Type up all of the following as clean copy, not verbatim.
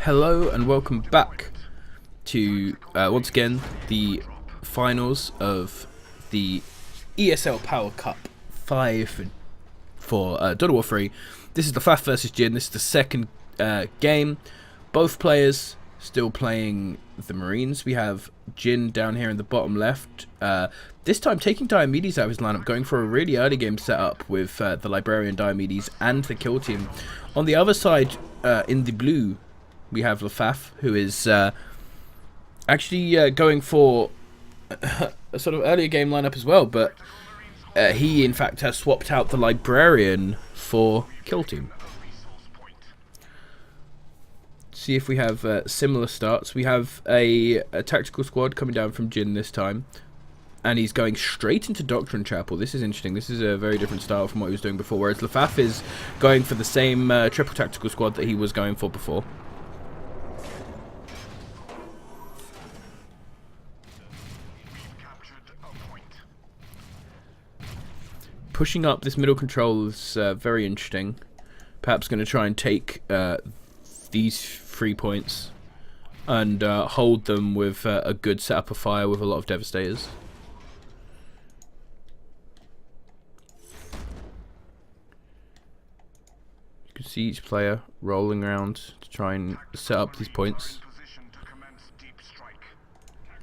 Hello and welcome back to once again the finals of the ESL Power Cup 5 for DoW3. This is LaFaf versus Jin. This is the second game. Both players still playing the Marines. We have Jin down here in the bottom left. This time taking Diomedes out of his lineup, going for a really early game setup with the Librarian Diomedes and the kill team. On the other side, in the blue, we have LaFaf, who is actually going for a sort of earlier game lineup as well, but he in fact has swapped out the Librarian for kill team. See if we have similar starts. We have a tactical squad coming down from Jin this time, and he's going straight into Doctrine Chapel. This is interesting. This is a very different style from what he was doing before, whereas LaFaf is going for the same triple tactical squad that he was going for before. Pushing up this middle control is very interesting. Perhaps going to try and take these 3 points and hold them with a good setup of fire with a lot of Devastators. You can see each player rolling around to try and set up these points.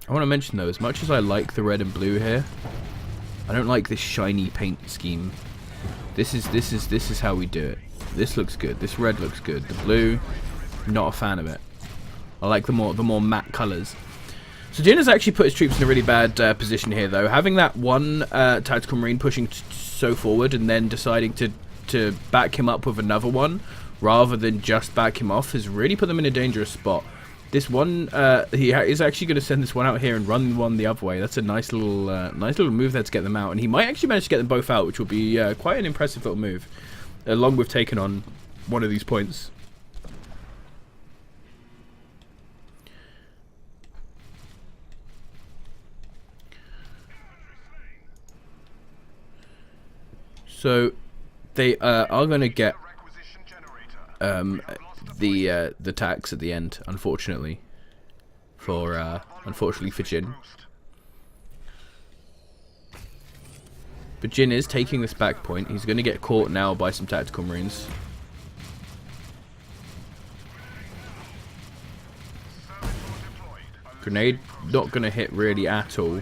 I want to mention though, as much as I like the red and blue here, I don't like this shiny paint scheme. This is how we do it. This looks good. This red looks good. The blue, not a fan of it. I like the more matte colours. So Jin has actually put his troops in a really bad position here, though. Having that one tactical marine pushing so forward and then deciding to back him up with another one rather than just back him off has really put them in a dangerous spot. This one, he is actually going to send this one out here and run one the other way. That's a nice little move there to get them out, and he might actually manage to get them both out, which will be quite an impressive little move, along with taking on one of these points. So they are going to get the tax at the end, unfortunately for Jin. But Jin is taking this back point. He's going to get caught now by some tactical marines. Grenade not going to hit really at all.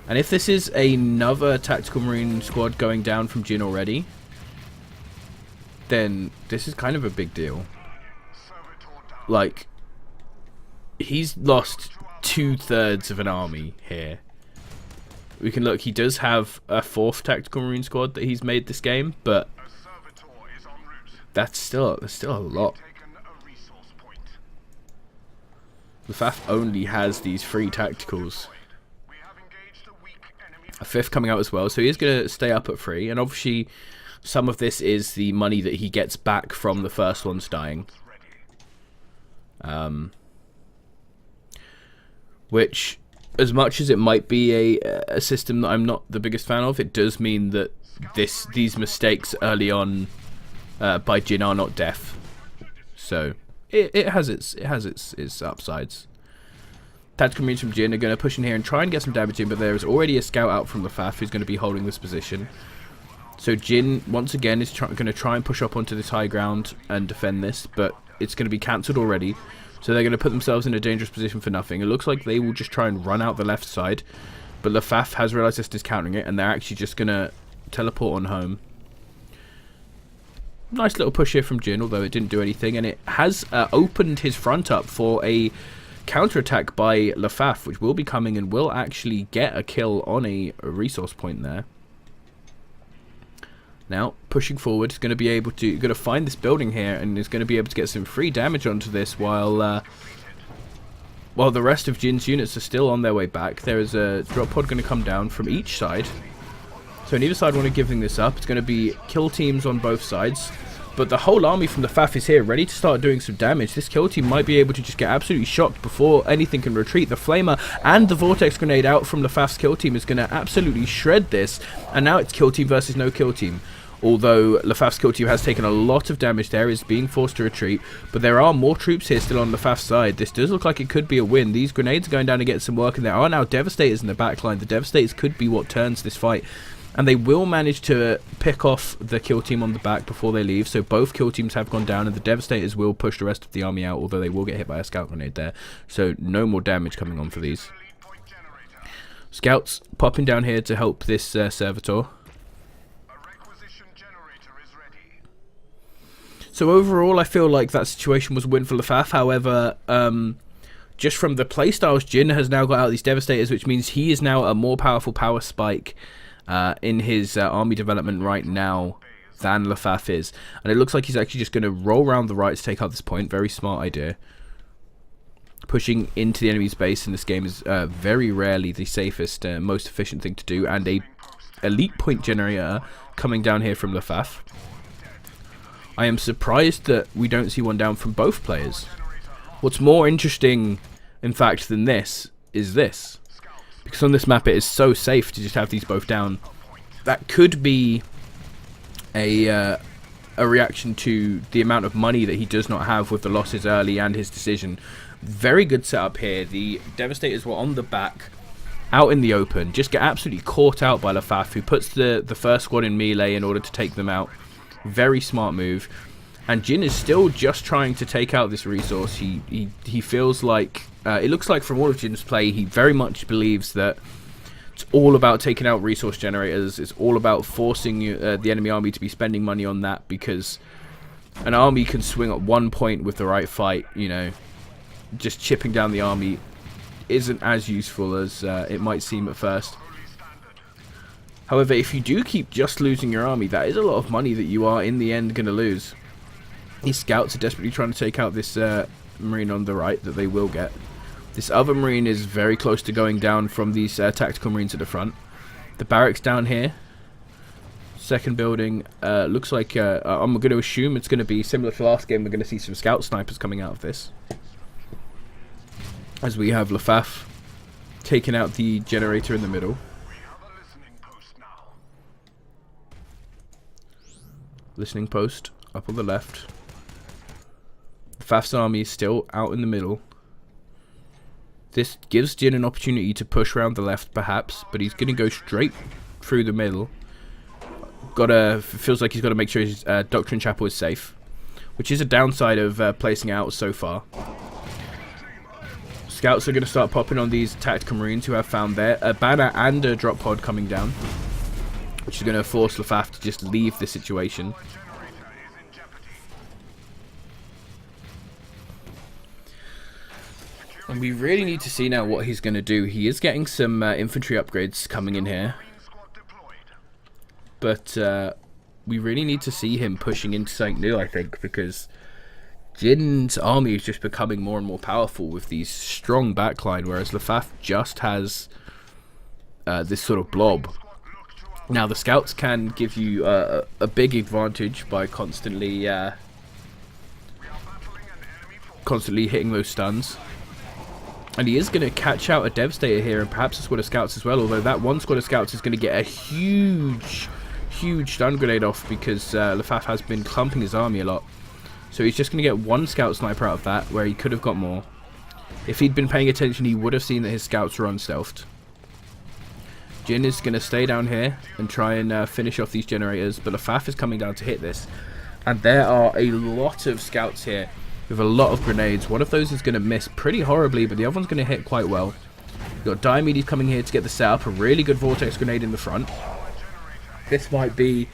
And if this is another tactical marine squad going down from Jin already, then this is kind of a big deal. Like, he's lost 2/3 of an army here. We can look, he does have a 4th tactical marine squad that he's made this game, but that's still a lot. LaFaf only has these 3 tacticals. A 5th coming out as well, so he is going to stay up at 3, and obviously some of this is the money that he gets back from the first ones dying. Which, as much as it might be a system that I'm not the biggest fan of, it does mean that these mistakes early on by Jin are not death. So it has its upsides. Tactical Marines from Jin are going to push in here and try and get some damage in, but there is already a scout out from LaFaf who's going to be holding this position. So Jin, once again, is going to try and push up onto this high ground and defend this, but it's going to be cancelled already. So they're going to put themselves in a dangerous position for nothing. It looks like they will just try and run out the left side, but LaFaf has realised this is countering it, and they're actually just going to teleport on home. Nice little push here from Jin, although it didn't do anything, and it has opened his front up for a counterattack by LaFaf, which will be coming and will actually get a kill on a resource point there. Now, pushing forward, is going to be able to find this building here, and is going to be able to get some free damage onto this while the rest of Jin's units are still on their way back. There is a drop pod going to come down from each side. So neither side want to giving this up. It's going to be kill teams on both sides. But the whole army from the LaFaf is here, ready to start doing some damage. This kill team might be able to just get absolutely shocked before anything can retreat. The Flamer and the Vortex Grenade out from LaFaf's kill team is going to absolutely shred this. And now it's kill team versus no kill team. Although LaFaf's kill team has taken a lot of damage there, is being forced to retreat. But there are more troops here still on LaFaf's side. This does look like it could be a win. These grenades are going down to get some work, and there are now Devastators in the backline. The Devastators could be what turns this fight. And they will manage to pick off the kill team on the back before they leave. So both kill teams have gone down, and the Devastators will push the rest of the army out, although they will get hit by a scout grenade there. So no more damage coming on for these. Scouts popping down here to help this servitor. So overall, I feel like that situation was a win for LaFaf. However, just from the playstyles, Jin has now got out these Devastators, which means he is now a more powerful power spike in his army development right now than LaFaf is. And it looks like he's actually just going to roll around the right to take out this point. Very smart idea. Pushing into the enemy's base in this game is very rarely the safest, most efficient thing to do. And a elite point generator coming down here from LaFaf. I am surprised that we don't see one down from both players. What's more interesting, in fact, than this is this. Because on this map it is so safe to just have these both down. That could be a reaction to the amount of money that he does not have with the losses early and his decision. Very good setup here. The Devastators were on the back, out in the open. Just get absolutely caught out by LaFaf, who puts the first squad in melee in order to take them out. Very smart move. And Jin is still just trying to take out this resource. He feels like, it looks like from all of Jin's play, he very much believes that it's all about taking out resource generators. It's all about forcing the enemy army to be spending money on that, because an army can swing at one point with the right fight. You know, just chipping down the army isn't as useful as it might seem at first. However, if you do keep just losing your army, that is a lot of money that you are in the end going to lose. These scouts are desperately trying to take out this marine on the right that they will get. This other marine is very close to going down from these tactical marines at the front. The barracks down here. Second building. Looks like, I'm going to assume it's going to be similar to last game. We're going to see some scout snipers coming out of this. As we have LaFaf taking out the generator in the middle. Listening post up on the left. LaFaf's army is still out in the middle. This gives Jin an opportunity to push around the left, perhaps, but he's going to go straight through the middle. Feels like he's got to make sure his Doctrine Chapel is safe, which is a downside of placing out so far. Scouts are going to start popping on these tactical marines who have found there. A banner and a drop pod coming down, which is going to force LaFaf to just leave the situation. And we really need to see now what he's going to do. He is getting some infantry upgrades coming in here. But we really need to see him pushing into something new, I think, because Jin's army is just becoming more and more powerful with these strong backline, whereas LaFaf just has this sort of blob. Now, the scouts can give you a big advantage by constantly hitting those stuns. And he is going to catch out a Devastator here, and perhaps a squad of scouts as well, although that one squad of scouts is going to get a huge stun grenade off, because LaFaf has been clumping his army a lot. So he's just going to get one scout sniper out of that, where he could have got more. If he'd been paying attention, he would have seen that his scouts were unstealthed. Jin is going to stay down here and try and finish off these generators, but LaFaf is coming down to hit this. And there are a lot of scouts here with a lot of grenades. One of those is going to miss pretty horribly, but the other one's going to hit quite well. You've got Diomedes coming here to get the setup, a really good vortex grenade in the front. This might be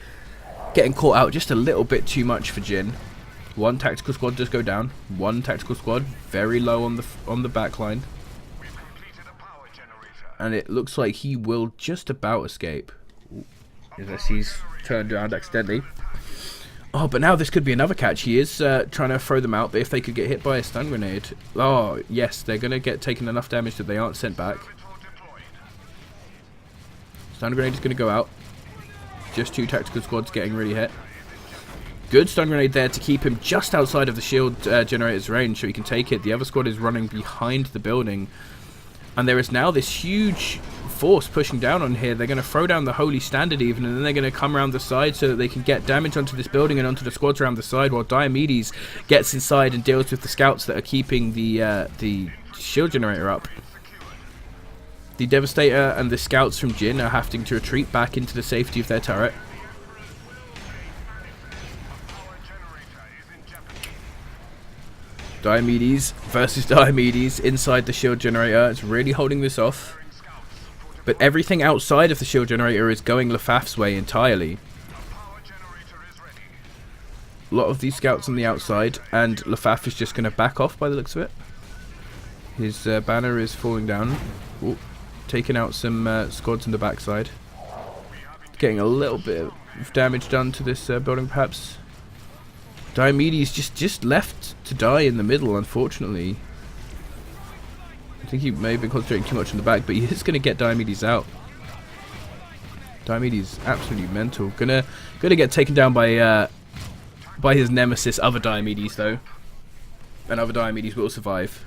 getting caught out just a little bit too much for Jin. One tactical squad does go down. One tactical squad very low on the back line. And it looks like he will just about escape. Unless he's turned around accidentally. Oh, but now this could be another catch. He is trying to throw them out, but if they could get hit by a stun grenade... Oh, yes, they're going to get taken enough damage that they aren't sent back. Stun grenade is going to go out. Just two tactical squads getting really hit. Good stun grenade there to keep him just outside of the shield generator's range so he can take it. The other squad is running behind the building. And there is now this huge force pushing down on here. They're going to throw down the Holy Standard even, and then they're going to come around the side so that they can get damage onto this building and onto the squads around the side, while Diomedes gets inside and deals with the scouts that are keeping the shield generator up. The Devastator and the scouts from Jin are having to retreat back into the safety of their turret. Diomedes versus Diomedes inside the shield generator. It's really holding this off. But everything outside of the shield generator is going LaFaf's way entirely. A lot of these scouts on the outside, and LaFaf is just going to back off by the looks of it. His banner is falling down. Ooh, taking out some squads in the backside. Getting a little bit of damage done to this building perhaps. Diomedes just left to die in the middle, unfortunately. I think he may have been concentrating too much on the back, but he is going to get Diomedes out. Diomedes absolutely mental. Gonna get taken down by his nemesis, other Diomedes, though. And other Diomedes will survive.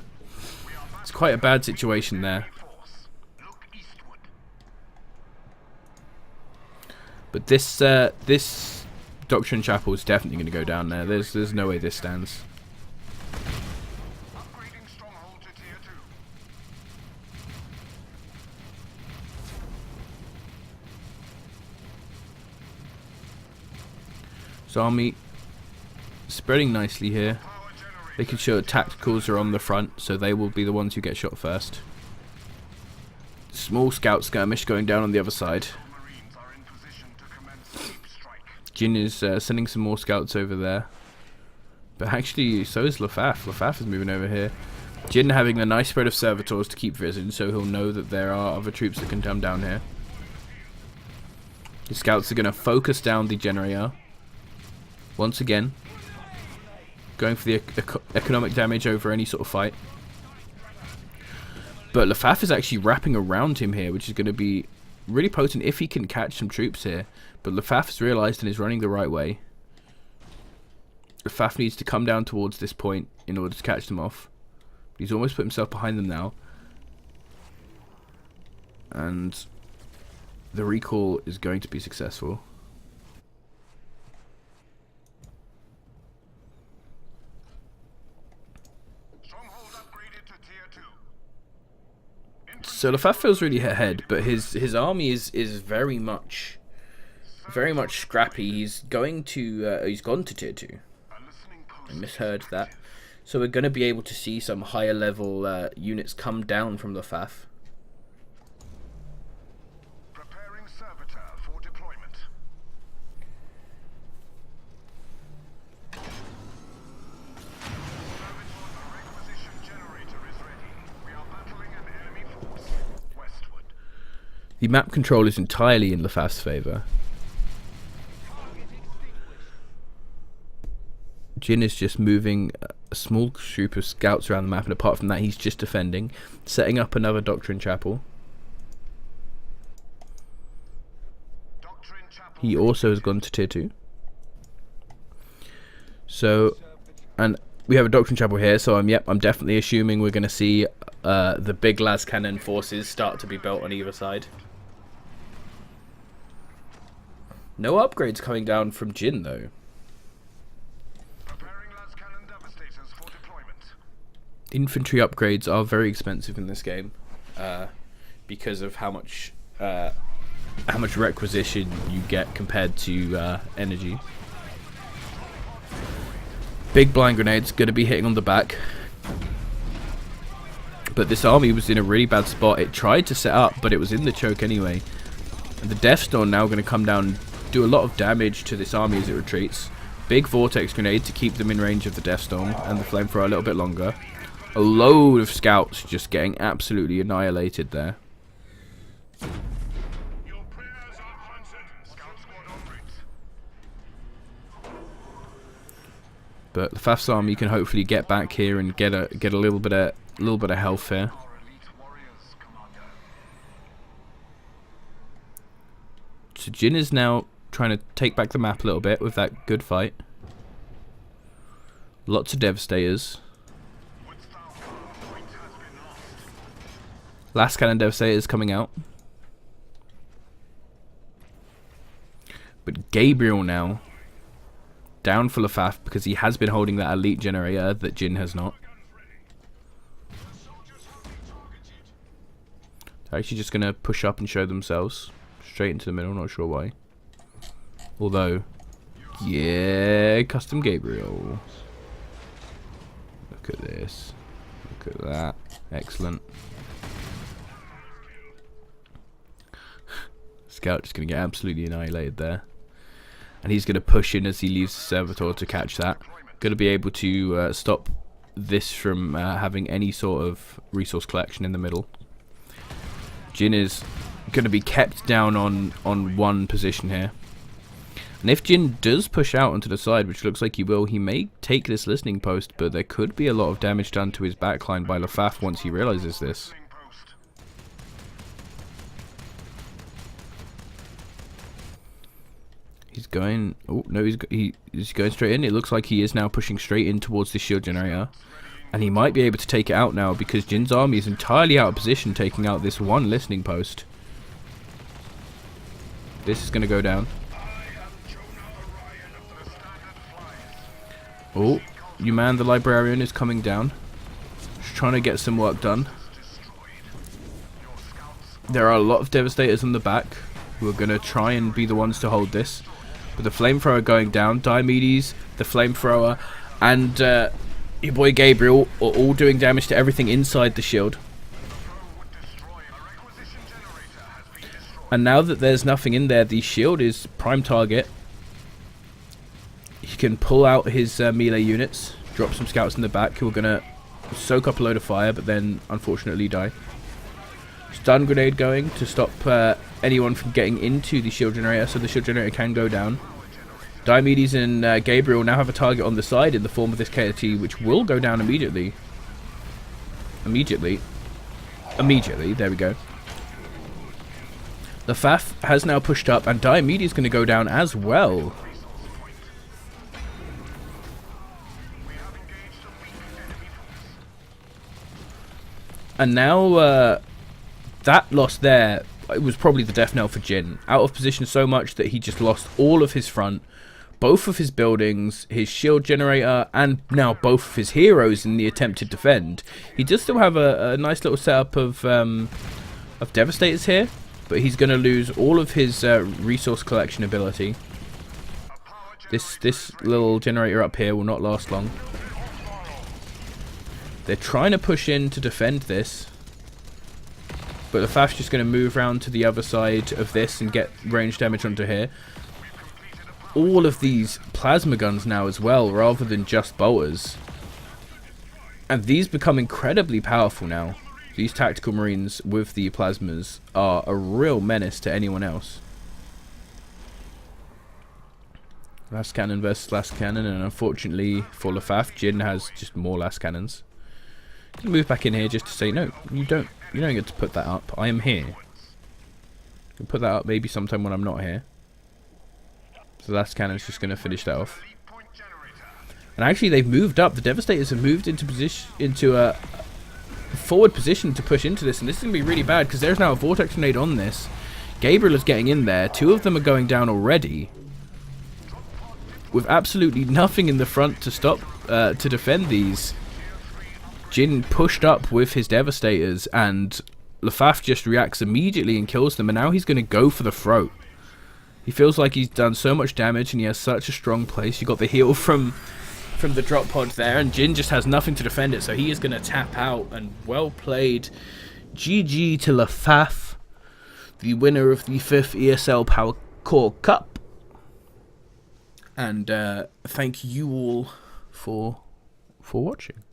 It's quite a bad situation there. But this Doctrine Chapel is definitely going to go down there. There's no way this stands. So army spreading nicely here. Making sure tacticals are on the front, so they will be the ones who get shot first. Small scout skirmish going down on the other side. Jin is sending some more scouts over there. But actually, so is LaFaf. LaFaf is moving over here. Jin having a nice spread of servitors to keep vision, so he'll know that there are other troops that can come down here. The scouts are going to focus down the generator. Once again. Going for the economic damage over any sort of fight. But LaFaf is actually wrapping around him here, which is going to be really potent if he can catch some troops here. But LaFaf has realised and is running the right way. LaFaf needs to come down towards this point in order to catch them off. He's almost put himself behind them now. And the recall is going to be successful. So LaFaf feels really ahead, but his army is very much scrappy. He's gone to tier 2. I misheard that. So we're going to be able to see some higher level units come down from LaFaf. Preparing servitor for deployment. Requisition generator is ready. We are battling an enemy force westward. The map control is entirely in LaFaf's favour. Jin is just moving a small troop of scouts around the map, and apart from that he's just defending, setting up another Doctrine Chapel. He also has gone to tier 2. So, and we have a Doctrine Chapel here, so I'm definitely assuming we're going to see the big las cannon forces start to be built on either side. No upgrades coming down from Jin though. Infantry upgrades are very expensive in this game because of how much requisition you get compared to energy. Big blind grenades going to be hitting on the back, but this army was in a really bad spot. It tried to set up, but it was in the choke anyway. And the Death Storm now going to come down and do a lot of damage to this army as it retreats. Big vortex grenade to keep them in range of the Death Storm and the flamethrower a little bit longer. A load of scouts just getting absolutely annihilated there. Your prayers are answered. Scout squad en route. But LaFaf's army can hopefully get back here and get a little bit of health here. So Jin is now trying to take back the map a little bit with that good fight. Lots of Devastators. Last Cannon Devastators coming out. But Gabriel now down for LaFaf because he has been holding that elite generator that Jin has not. They're actually just going to push up and show themselves straight into the middle, not sure why. Although, yeah, custom Gabriel. Look at this. Look at that. Excellent. Scout just going to get absolutely annihilated there. And he's going to push in as he leaves the servitor to catch that. Going to be able to stop this from having any sort of resource collection in the middle. Jin is going to be kept down on one position here. And if Jin does push out onto the side, which looks like he will, he may take this listening post, but there could be a lot of damage done to his backline by LaFaf once he realizes this. He's going... Oh, no, he's going straight in. It looks like he is now pushing straight in towards the shield generator. And he might be able to take it out now because Jin's army is entirely out of position taking out this one listening post. This is going to go down. Oh, you man, the librarian is coming down. Just trying to get some work done. There are a lot of devastators on the back who are going to try and be the ones to hold this. But the flamethrower going down, Diomedes, the flamethrower, and your boy Gabriel are all doing damage to everything inside the shield. And now that there's nothing in there, the shield is prime target. He can pull out his melee units, drop some scouts in the back who are going to soak up a load of fire, but then unfortunately die. Stun grenade going to stop anyone from getting into the shield generator, so the shield generator can go down. Diomedes and Gabriel now have a target on the side in the form of this KT, which will go down immediately. Immediately, there we go. LaFaf has now pushed up, and Diomedes is going to go down as well. And now, that loss there, it was probably the death knell for Jin. Out of position so much that he just lost all of his front, both of his buildings, his shield generator, and now both of his heroes in the attempt to defend. He does still have a nice little setup of devastators here, but he's going to lose all of his resource collection ability. This little generator up here will not last long. They're trying to push in to defend this, but LaFaf's just going to move around to the other side of this and get range damage onto here. All of these plasma guns now as well, rather than just bolters. And these become incredibly powerful now. These tactical marines with the plasmas are a real menace to anyone else. Last cannon versus last cannon, and unfortunately for LaFaf, Jin has just more last cannons. I'm gonna move back in here just to say, no, you don't get to put that up. I am here. You can put that up maybe sometime when I'm not here. So the last cannon's just gonna finish that off. And actually, they've moved up. The Devastators have moved into a forward position to push into this, and this is gonna be really bad because there's now a vortex grenade on this. Gabriel is getting in there. Two of them are going down already, with absolutely nothing in the front to stop to defend these. Jin pushed up with his Devastators, and LaFaf just reacts immediately and kills them, and now he's going to go for the throat. He feels like he's done so much damage and he has such a strong place. You got the heal from the drop pod there, and Jin just has nothing to defend it, so he is going to tap out, and well played. GG to LaFaf, the winner of the 5th ESL Power Core Cup. And thank you all for watching.